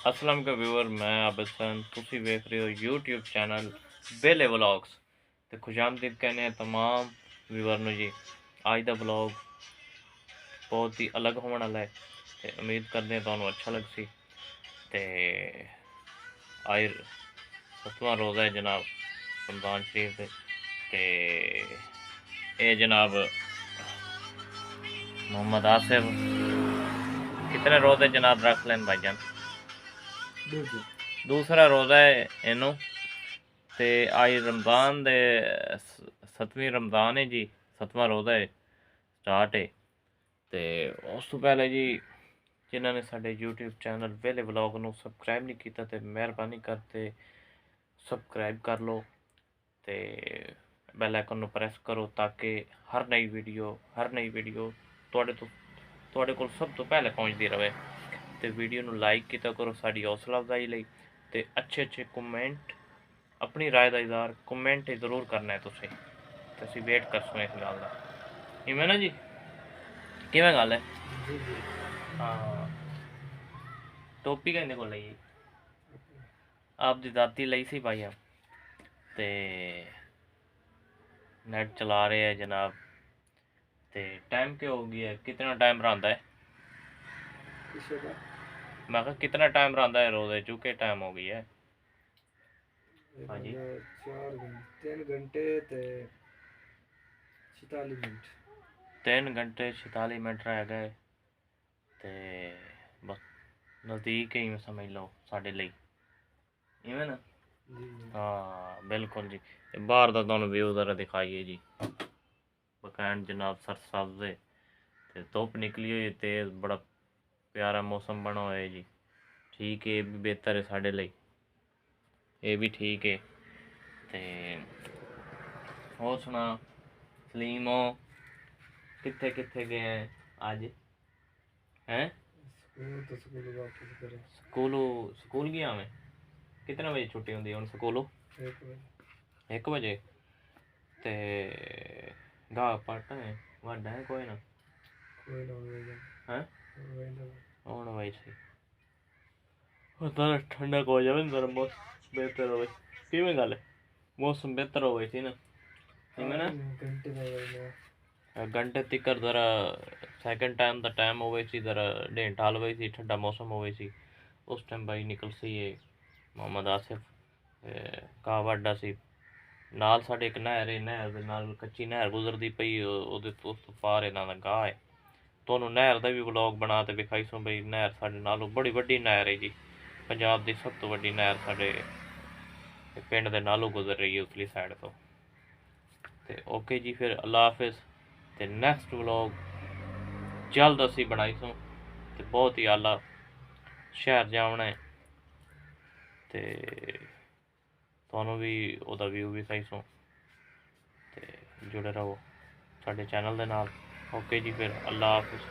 अस्सलाम का व्यूअर मैं आबिद हसन तुसी वेख रहे हो यूट्यूब चैनल बेले व्लॉग्स ते खुशामदीद कहने तमाम व्यूअर नु जी। आज दा व्लॉग बहुत ही अलग होने वाला है ते उम्मीद करते हैं तुहानू अच्छा लगसी। ते आज 7वां रोज़ा है जनाब रमज़ान शरीफ दे ते ए जनाब मोहम्मद आसिफ कितने रोज़े जनाब रख लें भाईजान? दूसरा रोज़ा है इनू ते आज रमज़ान दे 7वीं रमज़ान है जी, 7वां रोज़ा है स्टार्ट है। ते उस तो पहले जी जिन्होंने साडे यूट्यूब चैनल वेले व्लॉग नू सबसक्राइब नहीं किया तो मेहरबानी करते सबसक्राइब कर लो ते बैल आइकन नू प्रेस करो ताकि हर नई वीडियो तुहाडे कोल सब तो पहले पहुंचती रहे। ते वीडियो नू लाइक किया करो साडी हौसला अफजाई लई ते अच्छे कमेंट अपनी राय का इजहार कमेंट जरूर करना है तुसें ते असीं वेट करसूँ इस गल दा। इवें ना जी किवें गल है? हाँ टोपी कहने को लई आप दी दाती लई सी भाई आप ते नेट चला रहे हैं जनाब। ते टाइम क्या हो गया है? कितना टाइम रहा है? मैं कहा कितना टाइम रहा है रोज़े चुके टाइम हो गई है? हाँ जी 3 घंटे ते 46 मिनट 3 घंटे 46 मिनट रह गए ते बस नज़दीक ही समझ लो साढ़े लिए इवें ना। हाँ बिल्कुल जी। बाहर का तुहानू व्यू जरा दिखाइए जी बकैंड जनाब सरसब्ज़ है ते धुप्प निकली हुई तेज़ बड़ा प्यारा मौसम बना हुआ है जी। ठीक है ये भी बेहतर है साढ़े लिए ये भी ठीक है। ते और सुना सलीमो कित्थे कित्थे गए हैं आज हैं? स्कूल गया मैं कितने बजे छुट्टी होंदी है हुण स्कूलों? 1 बजे ते गाह पाटा है वाडा है कोई ना हैं हुण भाई सही ठंडक हो जाए जरा मौसम बेहतर हो किवें गल है मौसम बेहतर हो थी ना इवें ना घंटे तिकर जरा सेकंड टाइम दा टाइम होवे सी जरा डेढ़ ढाल होवे सी ठंडा मौसम होवे सी उस टाइम भाई निकल सी है मोहम्मद आसिफ घाह वाडा सी नाल साढ़े एक नहर है नहर दे नाल कच्ची नहर गुजरदी पई उस तो पार इन्हां दा गाह है। तुहानू नहर दा भी व्लॉग बना ते विखाई सो बई नहर साढ़े नालों बड़ी वड्डी नहर है जी पंजाब दी सब तो वड्डी नहर साढ़े पिंड दे नालों गुजर रही है उतली साइड तो। ते ओके जी फिर अल्लाह हाफिज़ ते नैक्सट व्लॉग जल्द असी बनाईसूँ ते बहुत ही आला शहर जावना है ते तुहानू भी ओहदा व्यू विखाईसूँ ते जुड़े रहो साढ़े चैनल दे नाल। ओके जी फिर अल्लाह हाफिज़।